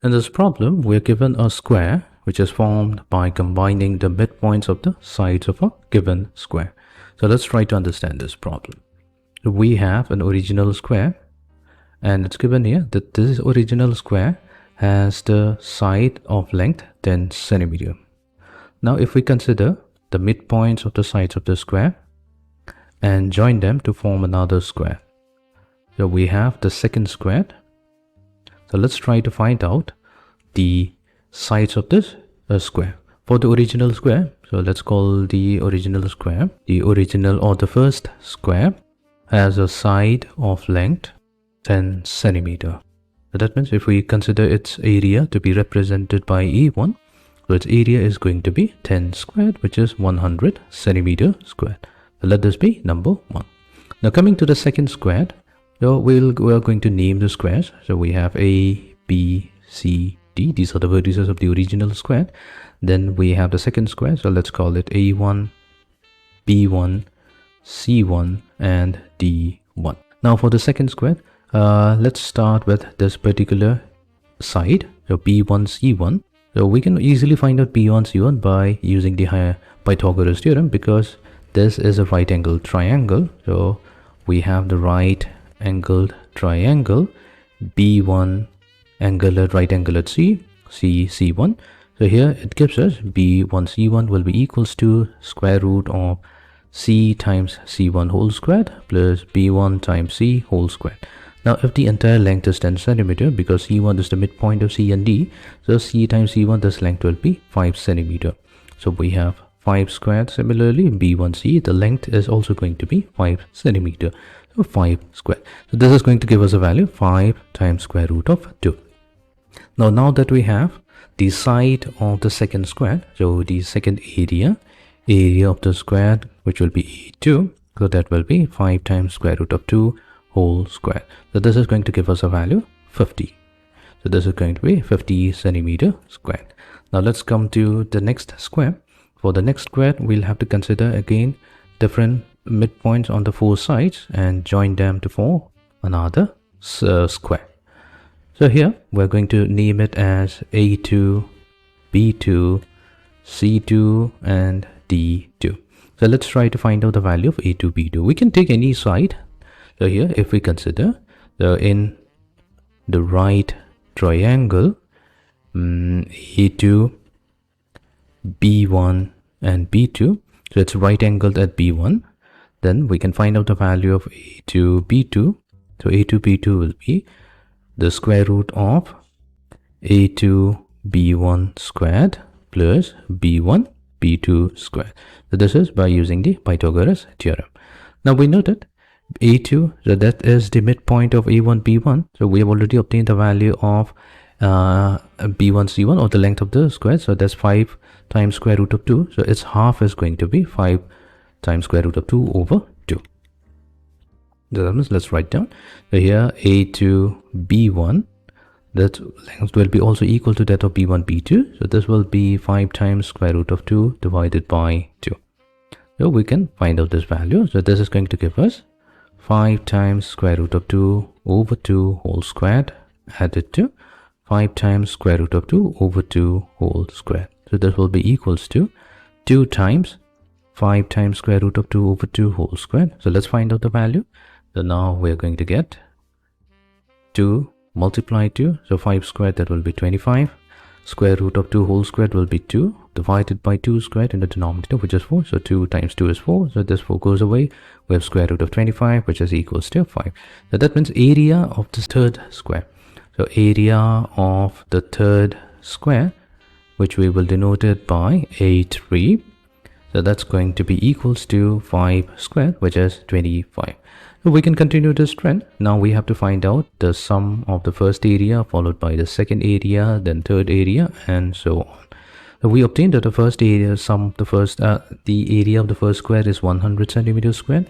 In this problem, we are given a square which is formed by combining the midpoints of the sides of a given square. So let's try to understand this problem. We have an original square, and it's given here that this original square has the side of length 10 centimeter. Now if we consider the midpoints of the sides of the square and join them to form another square. So we have the second square. So let's try to find out the sides of this square. For the original square, so let's call the original square. The original or the first square has a side of length 10 centimeter. So that means if we consider its area to be represented by E1, so its area is going to be 10 squared, which is 100 centimeter squared. So let this be number 1. Now coming to the second square, so we are going to name the squares. So we have A, B, C, D. These are the vertices of the original square. Then we have the second square. So let's call it A1, B1, C1, and D1. Now for the second square, let's start with this particular side. So B1, C1. So we can easily find out B1, C1 by using the Pythagoras theorem, because this is a right angled triangle. So we have the right angled triangle B1 angle at right angle at C, C1. So here it gives us B1 C1 will be equals to square root of C times C1 whole squared plus B1 times C whole squared. Now if the entire length is 10 centimeter, because C1 is the midpoint of C and D, so C times C1, this length will be 5 centimeter. So we have 5 squared. Similarly, B1C, the length is also going to be 5 centimeter. So 5 squared. So this is going to give us a value 5 times square root of 2. Now that we have the side of the second square, so the second area of the square, which will be E2, so that will be 5 times square root of 2 whole square. So this is going to give us a value 50. So this is going to be 50 centimeter squared. Now let's come to the next square. For the next square, we'll have to consider again different midpoints on the 4 sides and join them to form another square. So here we're going to name it as A2, B2, C2, and D2. So let's try to find out the value of A2, B2. We can take any side. So here if we consider in the right triangle, A2, B1 and B2, so it's right angled at B1, then we can find out the value of A2, B2. So A2, B2 will be the square root of A2, B1 squared plus B1, B2 squared. So this is by using the Pythagoras theorem. Now we know that A2, so that is the midpoint of A1, B1. So we have already obtained the value of B1, C1, or the length of the square. So that's 5 times square root of 2. So its half is going to be 5 times square root of 2 over 2. So that means let's write down. So here A2, B1, that length will be also equal to that of B1, B2. So this will be 5 times square root of 2 divided by 2. So we can find out this value. So this is going to give us 5 times square root of 2 over 2 whole squared added to 5 times square root of 2 over 2 whole squared. So this will be equals to 2 times 5 times square root of 2 over 2 whole squared. So let's find out the value. So now we're going to get 2 multiply 2. So 5 squared, that will be 25. Square root of 2 whole squared will be 2 divided by 2 squared in the denominator, which is 4. So 2 times 2 is 4. So this 4 goes away. We have square root of 25, which is equals to 5. So that means area of the third square. So area of the third square, which we will denote it by A3. So that's going to be equals to 5 squared, which is 25. So we can continue this trend. Now we have to find out the sum of the first area followed by the second area, then third area, and so on. So we obtained that the first area sum, the area of the first square is 100 centimeters squared,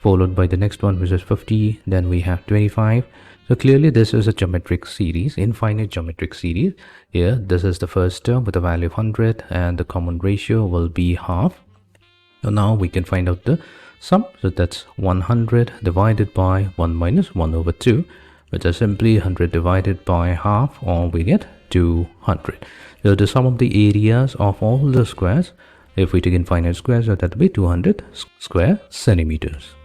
followed by the next one, which is 50. Then we have 25. So clearly this is a geometric series, infinite geometric series. Here this is the first term with a value of 100, and the common ratio will be half. So now we can find out the sum. So that's 100 divided by 1 minus 1 over 2 which is simply 100 divided by half, or we get 200. So the sum of the areas of all the squares, if we take infinite squares, so that will be 200 square centimeters.